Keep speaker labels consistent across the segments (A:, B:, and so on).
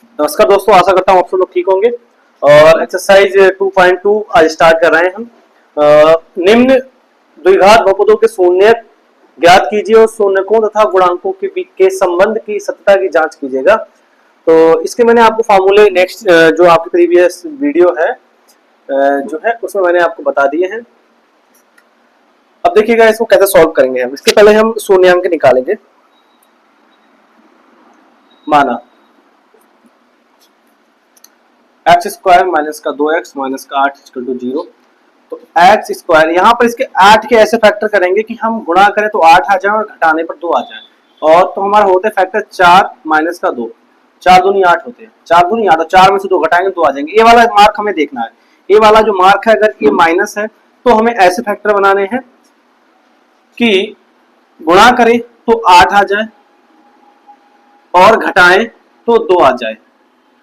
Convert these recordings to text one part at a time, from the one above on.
A: नमस्कार दोस्तों, आशा करता हूँ आप सब लोग ठीक होंगे। और एक्सरसाइज 2.2 आज स्टार्ट कर रहे हैं हम। निम्न द्विघात बहुपदों के शून्य ज्ञात कीजिए और शून्यकों तथा गुणांकों के बीच के संबंध की सत्यता की जांच कीजिएगा। तो इसके मैंने आपको फार्मूले नेक्स्ट जो आपकी प्रीवियस वीडियो है जो है उसमें मैंने आपको बता दिए हैं। अब देखिएगा इसको कैसे सॉल्व करेंगे हम। इसके पहले हम शून्यांक निकालेंगे। माना एक्स स्क्वायर माइनस का 2x माइनस का 8 इक्वल टू 0। तो एक्स स्क्वायर यहाँ पर इसके 8 के ऐसे फैक्टर करेंगे कि हम गुणा करें तो 8 आ जाए और घटाने पर 2 आ जाए। और तो हमारा होते हैं फैक्टर 4 माइनस का 2, 4 दूनी 8 होते हैं, 4 दूनी 8 और 4 में से 2 घटाएंगे 2 आ जाएंगे। ये वाला मार्क हमें देखना है। ये वाला जो मार्क है अगर ये माइनस है तो हमें ऐसे फैक्टर बनाने हैं कि गुणा करें तो 8 आ जाए और घटाएं तो 2 आ जाए।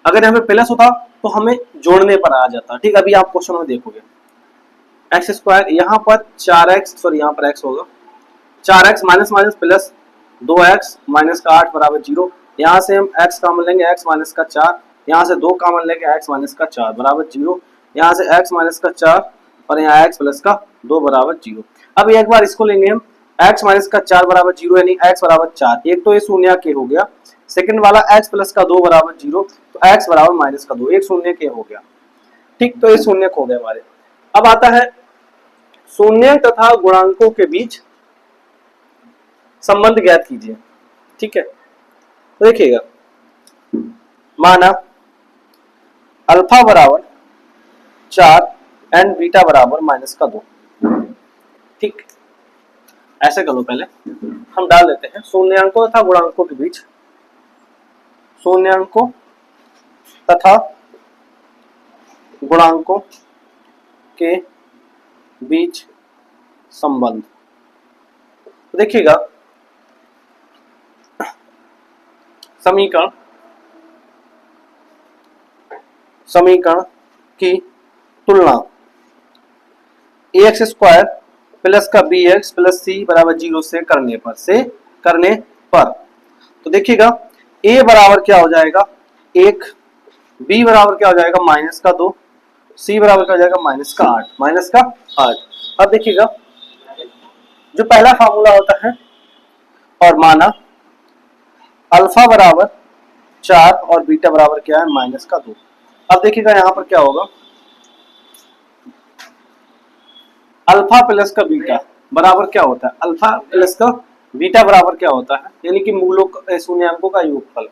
A: अगर यहाँ पे प्लस होता तो हमें जोड़ने पर आ जाता। ठीक, अभी आप क्वेश्चन में देखोगे एक्स स्क्वायर यहाँ पर 4x, सॉरी यहाँ पर x होगा 4x minus minus plus 2x minus का 8 बराबर 0। यहाँ से हम x कॉमन लेंगे x माइनस का 4, यहाँ से 2 कॉमन लेंगे x माइनस का 4 बराबर 0। यहाँ से x माइनस का 4 और यहाँ x प्लस का 2 बराबर 0। अब एक बार इसको लेंगे हम x माइनस का 4 बराबर 0 यानी x बराबर 4। एक तो ये शून्य के हो गया, सेकंड वाला x प्लस का 2 बराबर 0 तो x बराबर माइनस का 2, एक शून्य के हो गया। ठीक, तो ये शून्य हो गए हमारे। अब आता है शून्य तथा गुणांकों के बीच संबंध ज्ञात कीजिए। ठीक है, तो देखिएगा माना अल्फा बराबर 4 एंड बीटा बराबर माइनस का 2। ठीक, ऐसे करो पहले हम डाल देते हैं शून्यांकों तथा गुणांकों के बीच, शून्यांकों तथा गुणांकों के बीच संबंध। तो देखिएगा समीकरण की तुलना ax स्क्वायर प्लस का bx प्लस c बराबर 0 से करने पर तो देखिएगा a बराबर क्या हो जाएगा 1, b बराबर क्या हो जाएगा माइनस का 2, c बराबर क्या हो जाएगा माइनस का 8। अब देखिएगा जो पहला फार्मूला होता है और माना अल्फा बराबर 4 और बीटा बराबर क्या है माइनस का 2। अब देखिएगा यहाँ पर क्या होगा अल्फा प्लस का बीटा बराबर क्या होता है, अल्फा प्लस का बीटा बराबर क्या होता है, यानी कि मूलों शून्यांकों का योगफल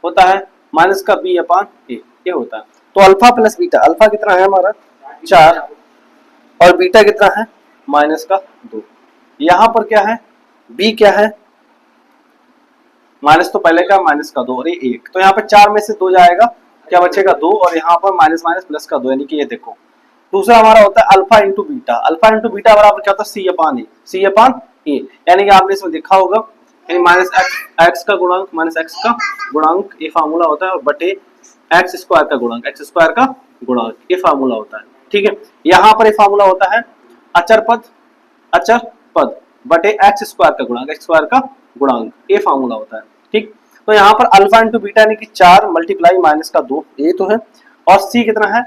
A: होता है माइनस का b अपान a, ये होता है। तो अल्फा प्लस बीटा, अल्फा कितना है हमारा 4 और बीटा कितना है माइनस का 2। यहाँ पर क्या है b क्या है माइनस, तो पहले का माइनस का 2 और ये 1, तो यहाँ पर 4 में से 2 जाएगा, क्या बचेगा 2 और यहाँ पर माइनस माइनस प्लस का 2, यानी कि ये देखो। दूसरा हमारा होता है alpha into beta, alpha into beta बराबर क्या होता है c अपान ए, यानी कि आपने इसमें देखा होगा माइनस एक्स का गुणांक माइनस एक्स का गुणांक, ये फार्मूला होता है, और बटे एक्स स्क्वायर का गुणांक, एक्स स्क्वायर का गुणांक, ये फार्मूला होता है। ठीक है, यहाँ पर ये फार्मूला होता है अचर पद बटे एक्स स्क्वायर का गुणांक, एक्स स्क्वायर का गुणांक, ये फार्मूला होता है। ठीक, तो यहाँ पर अल्फा इंटू बीटा यानी कि 4 मल्टीप्लाई माइनस का 2, ये तो है, और c कितना है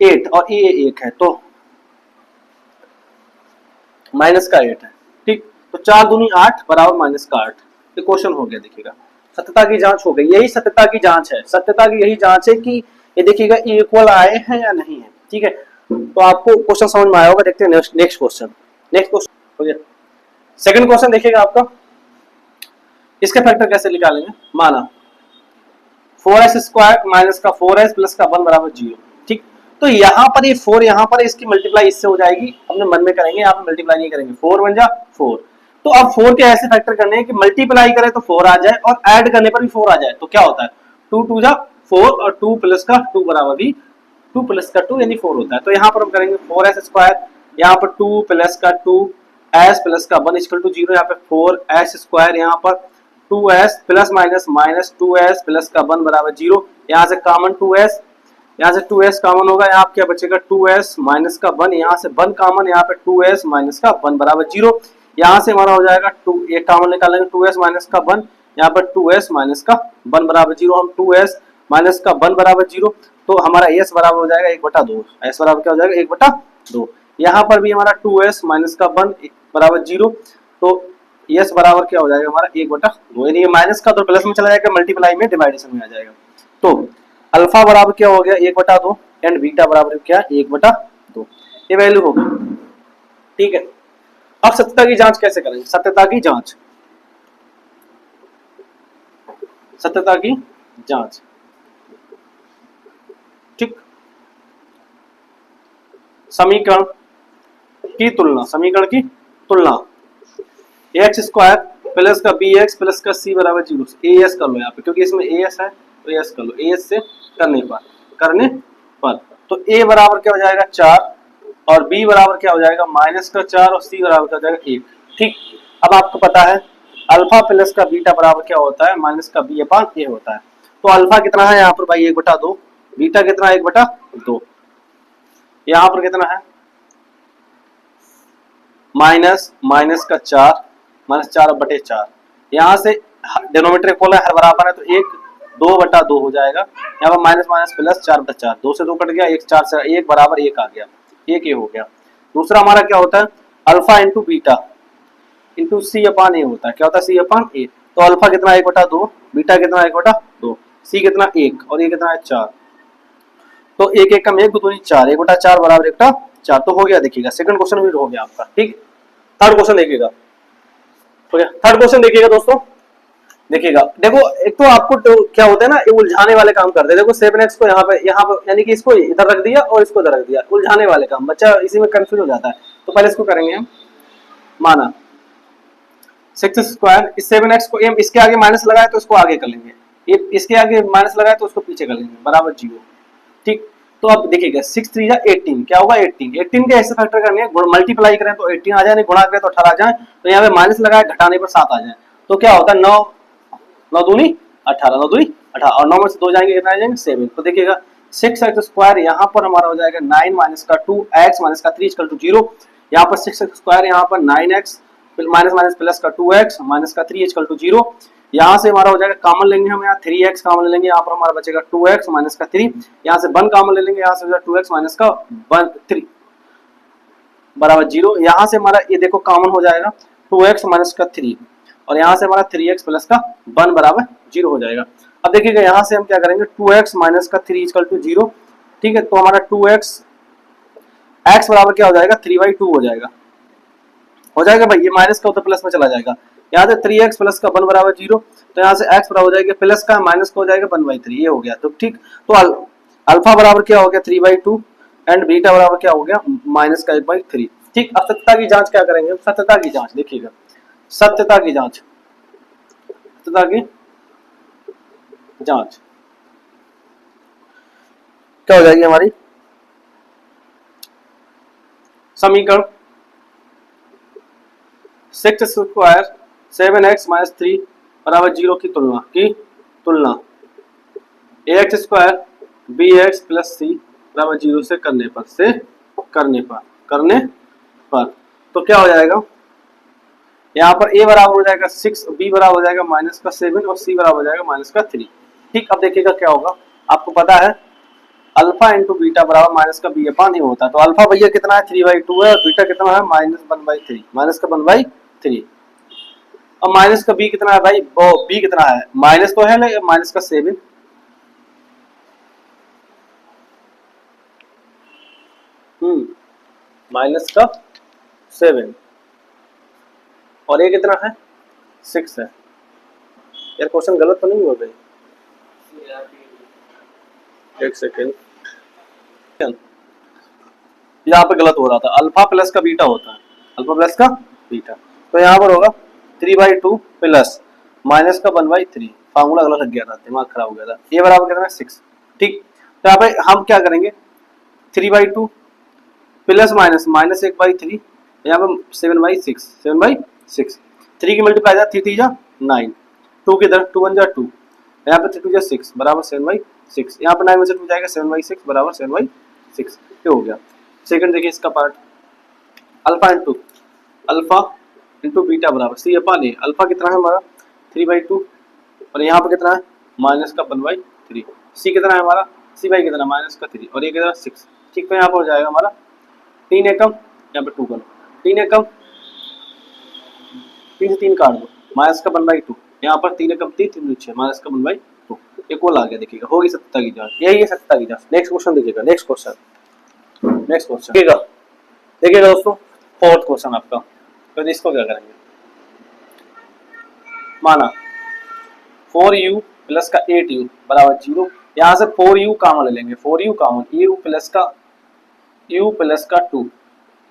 A: 8 और ये 1 है, तो माइनस का 8 है। ठीक, तो 4 दूनी 8 बराबर माइनस का 8, ये क्वेश्चन हो गया। देखिएगा सत्यता की जांच हो गई, यही सत्यता की जांच है, सत्यता की यही जांच है कि ये देखिएगा इक्वल आए हैं या नहीं है। ठीक है, तो आपको क्वेश्चन समझ में आया होगा। देखते हैं नेक्स्ट क्वेश्चन हो गया। सेकंड क्वेश्चन देखिएगा आपका, इसके फैक्टर कैसे निकालेंगे। माना 4s स्क्वायर माइनस का 4s प्लस का 1 बराबर 0। ठीक, तो यहाँ पर ये 4 यहाँ पर इसकी मल्टीप्लाई इससे हो जाएगी, अपने मन में करेंगे, यहाँ पर मल्टीप्लाई नहीं करेंगे, 4 बन जा 4। तो अब 4 के ऐसे फैक्टर करने हैं कि मल्टीप्लाई करें तो 4 आ जाए और ऐड करने पर भी 4 आ जाए, तो क्या होता है 2 2 जा 4 और 2 प्लस का 2 बराबर भी 2 प्लस का 2 यानी 4 होता है। तो यहाँ पर हम करेंगे 4s स्क्वायर, यहाँ पर 2 प्लस का 2 s प्लस का 1 इक्वल टू 0, यहाँ पे 4s स्क्वायर, यहाँ पर 2s plus minus minus 2s plus का 1 बराबर 0, यहाँ से कॉमन 2s, यहाँ से 2s कॉमन होगा, यहाँ क्या बचेगा 2s माइनस का 1, यहाँ से 1 कॉमन, यहाँ पे 2s माइनस का 1 बराबर 0, यहाँ से हमारा हो जाएगा 2, एक कॉमन निकालेंगे 2s माइनस का 1, यहाँ पर 2s माइनस का 1 बराबर 0। हम 2s माइनस का 1 बराबर 0, तो हमारा एस बराबर हो जाएगा 1/2। एस बराबर क्या हो जाएगा 1/2। यहाँ पर भी हमारा 2s माइनस का 1 बराबर 0, तो एस बराबर क्या हो जाएगा हमारा 1/2। यानी माइनस का तो प्लस में चला जाएगा, मल्टीप्लाई में डिवाइडेशन में आ जाएगा। तो अल्फा बराबर क्या हो गया 1/2 एंड बीटा बराबर क्या 1/2, ये वैल्यू हो गई। ठीक है, अब सत्यता की जांच कैसे करेंगे? सत्यता की जांच, सत्यता की जांच, ठीक। समीकरण की तुलना, समीकरण की तुलना, एक्स स्क्वायर प्लस का बी एक्स प्लस का सी बराबर 0, ए एस कर लो यहाँ पे, क्योंकि इसमें ए एस है तो ए एस कर लो, ए एस से करने पर तो ए बराबर क्या हो जाएगा 4 और बी बराबर क्या हो जाएगा माइनस का 4 और सी बराबर क्या हो जाएगा 1। ठीक, अब आपको पता है अल्फा प्लस का बीटा बराबर क्या होता है माइनस का बी अपान ए होता है। तो अल्फा कितना है यहाँ पर भाई 1/2, बीटा कितना 1/2, यहाँ पर कितना है माइनस का 4, -4/4, यहाँ से डिनोमिनेटर खोला हर बराबर है तो 2/2 हो जाएगा। यहाँ पर माइनस माइनस प्लस 4/4, 2 से 2 कट गया, 1 4 से 1 बराबर 1 आ गया, 1 ये हो गया। दूसरा हमारा क्या होता है अल्फा इंटू बीटा इंटू सी अपान ए होता है, क्या होता है सी अपान ए। तो अल्फा कितना 1/2, बीटा कितना 1/2, सी कितना 1 और ये कितना है 4, तो 1 1 कम 1 2 4, 1/4 बराबर 1/4, तो हो गया। देखिएगा सेकंड क्वेश्चन भी हो गया आपका। ठीक, थर्ड क्वेश्चन देखिएगा, हो गया। थर्ड क्वेश्चन देखिएगा दोस्तों, देखिएगा देखो एक तो आपको तो क्या होता है ना, ये उलझाने वाले काम करते हैं। देखो 7x को यहाँ पे यानी कि इसको इधर रख दिया और इसको इधर रख दिया, उलझाने वाले काम, बच्चा इसी में कंफ्यूज हो जाता है। तो पहले इसको करेंगे हम, माना 6x², इस 7x को इसके आगे माइनस लगाए तो इसको आगे कर लेंगे, ये इसके आगे माइनस लगाए तो उसको पीछे कर लेंगे, बराबर 0। ठीक, तो अब देखिएगा 6 3 जा 18, क्या होगा 18, 18 के ऐसे फैक्टर करने हैं, मल्टीप्लाई करें तो 18 आ जाए, गुणा करें तो 18 आ जाए, तो यहाँ पे माइनस लगाए घटाने पर 7 आ जाए, तो क्या होता है 9 9 दूनी 18, 9 दूनी 18 और 9 में से 2 जाएंगे कितना आ जाएंगे 7। तो देखिएगा 6x², यहाँ पर हमारा हो जाएगा 9 माइनस का 2x माइनस का 3 इक्वल टू 0। यहाँ पर 6x², यहाँ पर 9x माइनस माइनस प्लस का 2x माइनस का 3 इक्वल टू 0। यहाँ से हमारा हो जाएगा कॉमन लेंगे हम, यहाँ 3x कॉमन ले लेंगे, यहाँ पर हमारा बचेगा 2x माइनस का 3, यहाँ से 1 कॉमन ले लेंगे, यहाँ से 2x माइनस का 3 बराबर 0। यहाँ से हमारा ये देखो कॉमन हो जाएगा 2x माइनस का 3 और यहाँ से हमारा 3x प्लस का 1 बराबर 0 हो जाएगा। अब देखिएगा यहाँ से हम क्या करेंगे 2x माइनस का 3 इक्वल टू 0। ठीक है, तो हमारा 2x x बराबर क्या हो जाएगा 3/2 हो जाएगा, हो जाएगा भाई, ये माइनस का होता प्लस में चला जाएगा। यहाँ से 3x प्लस का 1 बराबर 0, तो यहाँ से x बराबर हो जाएगा प्लस का माइनस का हो जाएगा 1/3, ये हो गया। तो ठीक, तो अल्फा बराबर क्या हो गया 3/2 एंड बीटा बराबर क्या हो गया माइनस का 1/3। ठीक, अब सत्यता की जांच क्या करेंगे, सत्यता की जांच देखिएगा, सत्यता की जांच, सत्यता की जांच क्या हो जाएगी हमारी, समीकरण 6x² 7x माइनस 3 बराबर 0 की तुलना ax² bx प्लस c बराबर 0 से करने पर तो क्या हो जाएगा, यहाँ पर a बराबर हो जाएगा 6, b बराबर हो जाएगा माइनस का 7 और c बराबर हो जाएगा माइनस का 3। ठीक, अब देखिएगा क्या होगा, आपको पता है अल्फा इंटू बीटा बराबर माइनस का बी अपान ए होता है। तो अल्फा भैया कितना है 3/2 है और बीटा कितना है -1/3, माइनस का 1/3। अब माइनस का बी कितना है भाई, बी कितना है माइनस तो है ना, माइनस का 7, माइनस का 7 और ये कितना है 6 है। यार क्वेश्चन गलत तो नहीं हुआ भाई, एक सेकेंड, यहाँ पे गलत हो रहा था, अल्फा प्लस का बीटा होता है, अल्फा प्लस का बीटा, तो यहाँ पर होगा 3/2 प्लस माइनस का 1/3, फार्मूला गलत लग गया था, दिमाग खराब हो गया था, ये बराबर कितना है 6। ठीक, तो यहाँ पे हम क्या करेंगे 3/2 प्लस माइनस 1/3, यहाँ पे 7/6, 3 की मल्टीप्लाई 3 3 जा 9, 2 की तरफ 2 1 जा 2, यहाँ पे 3 2 जा 6 बराबर 7/6, यहाँ पे 9 में से 2 जाएगा 7/6 बराबर 7/6, ये हो गया। सेकंड देखिए इसका पार्ट, अल्फा इंटू बीटा बराबर सी अपान ए, अल्फा कितना है हमारा 3/2 और यहाँ पे कितना है माइनस का 1/3, सी कितना है हमारा, सी बाई कितना माइनस का 3 और ये कितना 6। ठीक, तो यहाँ पर हो जाएगा हमारा 3 एकम, यहाँ पे 2 करो, 3 एकम 3 से 3 काट दो, माइनस का 1/2, यहाँ पर 3 एकम 3 3 6 माइनस का 1/2, एक और आ गया देखिएगा, होगी सत्यता की जांच, यही है सत्यता की जांच। नेक्स्ट क्वेश्चन देखिएगा, नेक्स्ट क्वेश्चन देखिएगा दोस्तों, फोर्थ क्वेश्चन आपका, तो इसको क्या करेंगे, माना 4u प्लस का 8u बराबर 0, यहाँ से 4u कॉमन ले लेंगे, 4u कॉमन, u प्लस का 2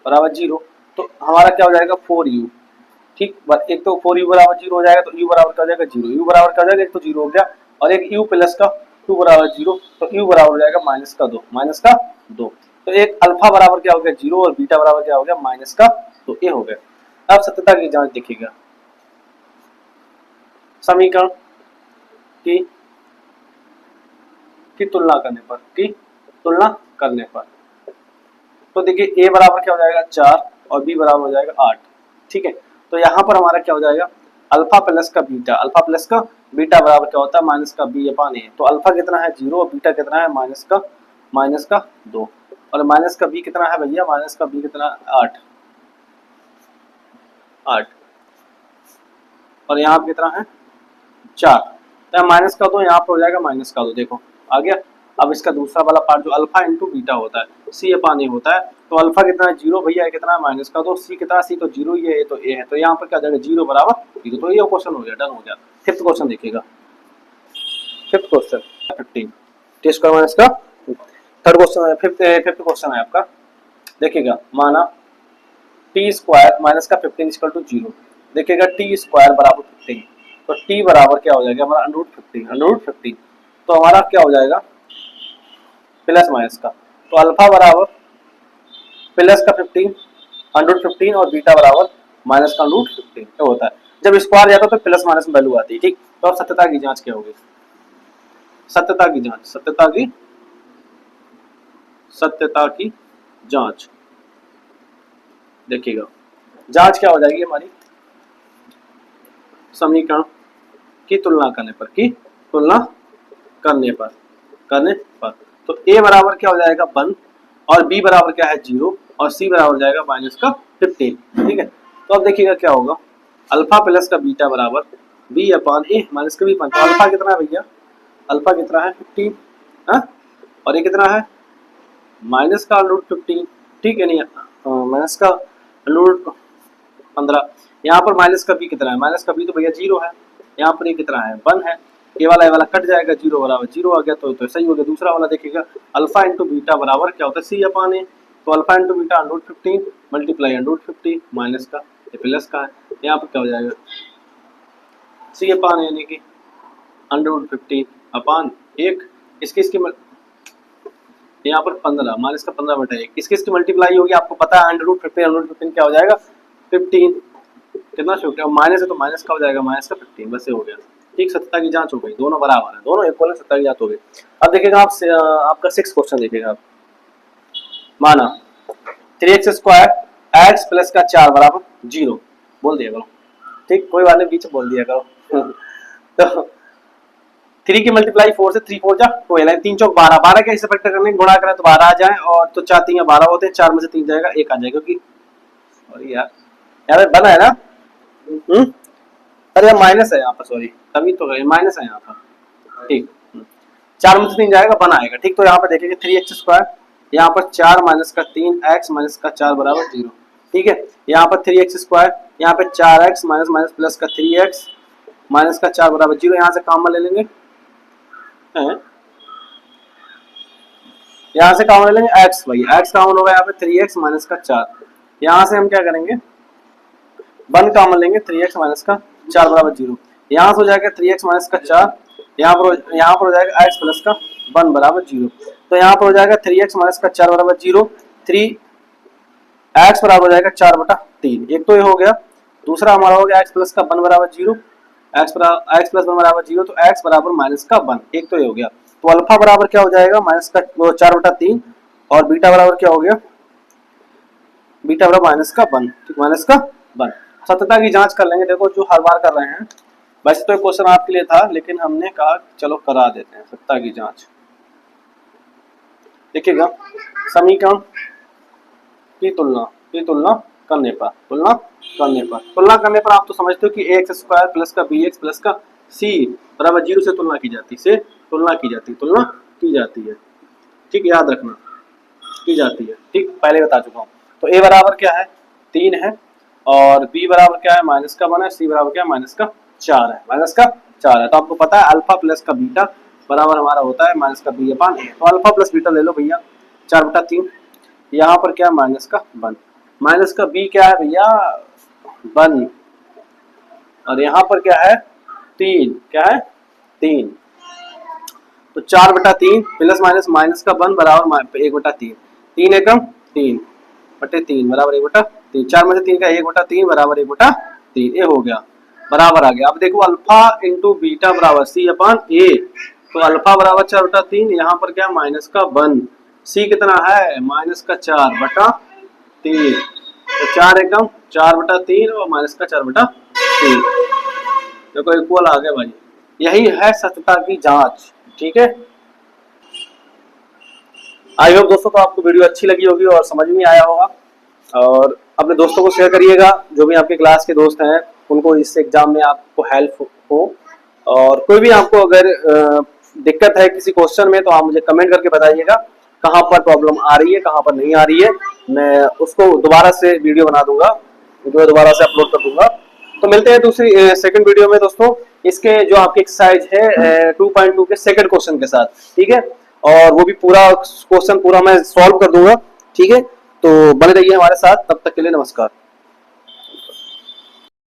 A: बराबर 0, तो हमारा क्या हो जाएगा 4u। ठीक, एक तो 4u बराबर 0 हो जाएगा, तो u बराबर क्या हो जाएगा 0, u बराबर क्या हो जाएगा, एक तो 0 हो गया, और एक u प्लस का 2 बराबर 0, तो u बराबर हो जाएगा माइनस का 2। तो एक अल्फा बराबर क्या हो गया 0 और बीटा बराबर क्या हो गया माइनस का 2, ये हो गया। अब सत्यता की जांच देखिएगा, समीकरण की तुलना करने पर, तो देखिए a बराबर क्या हो जाएगा 4 और b बराबर हो जाएगा 8। ठीक है, तो यहाँ पर हमारा क्या हो जाएगा अल्फा प्लस का बीटा बराबर क्या होता है माइनस का b अपान a। तो अल्फा कितना है 0 और बीटा कितना है माइनस का 2, और माइनस का b कितना है भैया, माइनस का b कितना 8, और यहाँ पे कितना है 4, तो माइनस का 2 यहाँ पर हो जाएगा माइनस का 2, देखो आ गया। अब इसका दूसरा वाला पार्ट जो अल्फा इंटू बीटा होता है, सी अपान ए होता है, तो अल्फा कितना है 0 भैया, कितना है माइनस का 2, सी कितना, सी तो 0 ही है, ये तो ए है, तो यहाँ पर क्या जाएगा 0 बराबर 0, तो ये क्वेश्चन हो गया, डन हो गया। फिफ्थ क्वेश्चन देखिएगा, फिफ्थ क्वेश्चन 15 टेस्ट का माइनस का थर्ड क्वेश्चन, फिफ्थ क्वेश्चन है आपका, देखिएगा माना टी स्क्वायर माइनस का 15 इक्वल टू 0, देखिएगा टी स्क्वायर बराबर 15, तो टी बराबर क्या हो जाएगा हमारा √15, तो हमारा क्या हो जाएगा प्लस माइनस का, तो अल्फा बराबर प्लस का 15 और बीटा बराबर माइनस का √15 क्या होता है, जब स्क्वायर जाता है तो प्लस माइनस में वैल्यू आती है। ठीक, तो अब सत्यता की जांच क्या होगी, सत्यता की जांच देखिएगा, जांच क्या हो जाएगी हमारी, समीकरण की तुलना करने पर, तो a बराबर क्या हो जाएगा 1 और b बराबर क्या है 0 और c बराबर हो जाएगा माइनस का 15। ठीक है, तो अब देखिएगा क्या होगा, अल्फा प्लस का बीटा बराबर b अपान a माइनस का b, तो अल्फा कितना है भैया, अल्फा कितना है 15, और ये कितना है माइनस का √15। ठीक है, नहीं माइनस का √15, यहाँ पर माइनस का b कितना है, माइनस का b तो भैया 0 है, यहाँ पर ये कितना है 1 है, ये वाला कट जाएगा, 0 बराबर 0 आ गया, तो सही हो गया। दूसरा वाला देखिएगा अल्फा इंटू बीटा बराबर क्या होता है सी अपान ए, तो alpha into beta √15 multiply √50 minus का ये प्लस का है, यहाँ पर क्या हो जाएगा सी अपान ए यानी कि √50 अपान 1, इसकी यहाँ पर 15 माइनस का 15/1, इसकी मल्टीप्लाई होगी, आपको पता है √15 क्या हो जाएगा 15, कितना शो किया माइनस है तो माइनस का हो जाएगा माइनस का 15, बस ये हो गया। ठीक, सत्यता की जांच हो गई, दोनों बराबर है, दोनों इक्वल है, सत्यता की जांच हो गई। अब देखिएगा आप आपका 6 क्वेश्चन देखिएगा आप, माना 3x² x प्लस का 4 बराबर 0 बोल दिया करो। ठीक, कोई बात नहीं, बीच में बोल दिया करो तो 3 की मल्टीप्लाई 4 से 3 4 जा 12, 3 चौक 12, 12 के ऐसे फैक्टर करने गुणा करें तो 12 आ जाए, और तो 4 3 12 होते हैं, 4 में से 3 जाएगा 1 आ जाएगा, क्योंकि और यार बना है ना, अरे माइनस है यहाँ पर, सॉरी तभी तो माइनस है यहाँ पर। ठीक, 4 में से 3 जाएगा 1 आएगा। ठीक, तो यहाँ पर देखेंगे 3x², यहाँ पर 4 माइनस का 3 x माइनस का 4 बराबर 0। ठीक है, यहाँ पर 3x², यहाँ पे 4x माइनस प्लस का 3x माइनस का 4 बराबर 0, यहाँ से कॉमन ले लेंगे, यहाँ से कॉमन ले लेंगे x, भाई x कॉमन होगा, यहाँ पे 3x माइनस का 4, यहाँ से हम क्या करेंगे 1 कॉमन लेंगे, 3x माइनस का 4 बराबर 0, यहाँ से हो जाएगा 3x माइनस का 4, यहाँ पर हो जाएगा x प्लस का 1 बराबर 0, तो यहाँ पर हो जाएगा 3x माइनस का 4 बराबर 0, 3x बराबर हो जाएगा 4/3, एक तो ये हो गया। दूसरा हमारा हो गया x प्लस का 1 बराबर 0, x प्लस 1 बराबर 0, तो x बराबर माइनस का 1, एक तो ये हो गया। तो अल्फा बराबर क्या हो जाएगा माइनस का 4/3, और बीटा बराबर क्या हो गया, बीटा बराबर माइनस का 1, ठीक माइनस का 1। सत्यता की जांच कर लेंगे, देखो जो हर बार कर रहे हैं वैसे तो क्वेश्चन आपके लिए था, लेकिन हमने कहा चलो करा देते हैं सत्ता की जांच। देखिएगा, समीकरण की तुलना करने पर आप तो समझते हो कि ax स्क्वायर प्लस का bx प्लस का c बराबर 0 से तुलना की जाती है। ठीक, याद रखना, की जाती है। ठीक, पहले बता चुका हूँ। तो a बराबर क्या है 3 है, और b बराबर क्या है -1 है, c बराबर क्या है -4 है। तो आपको पता है अल्फा प्लस का बीटा बराबर हमारा होता है -b/a। तो अल्फा प्लस बीटा ले लो भैया, 4/3। यहाँ पर क्या -1, माइनस का b क्या है भैया 1, और यहाँ पर क्या है 3, क्या है 3। तो 4/3 प्लस माइनस का 1 बराबर 1/3। 3 एकम 3/3 बराबर 1/3। 4 में से 3 का 1/3 बराबर 1/3। ये हो गया, बराबर आ गया। अब देखो अल्फा इंटू बीटा बराबर c/a। तो अल्फा बराबर 4/3, यहाँ पर क्या माइनस का 1, c कितना है -4/3। तो 4 एकम 4/3 और माइनस का 4/3, देखो इक्वल आ गया भाई। यही है सत्यता की जांच। ठीक है, आई होप दोस्तों को आपको वीडियो अच्छी लगी होगी और समझ में आया होगा, और अपने दोस्तों को शेयर करिएगा, जो भी आपके क्लास के दोस्त हैं उनको इस एग्जाम में आपको हेल्प हो। और कोई भी आपको अगर दिक्कत है किसी क्वेश्चन में, तो आप मुझे कमेंट करके बताइएगा कहाँ पर प्रॉब्लम आ रही है, कहाँ पर नहीं आ रही है। मैं उसको दोबारा से वीडियो बना दूंगा, वीडियो दोबारा से अपलोड कर दूंगा। तो मिलते हैं दूसरी सेकंड वीडियो में दोस्तों, इसके जो आपकी एक्सरसाइज है 2.2 के सेकंड क्वेश्चन के साथ। ठीक है, और वो भी पूरा क्वेश्चन पूरा मैं सॉल्व कर दूंगा। ठीक है, तो बने रहिए हमारे साथ, तब तक के लिए नमस्कार।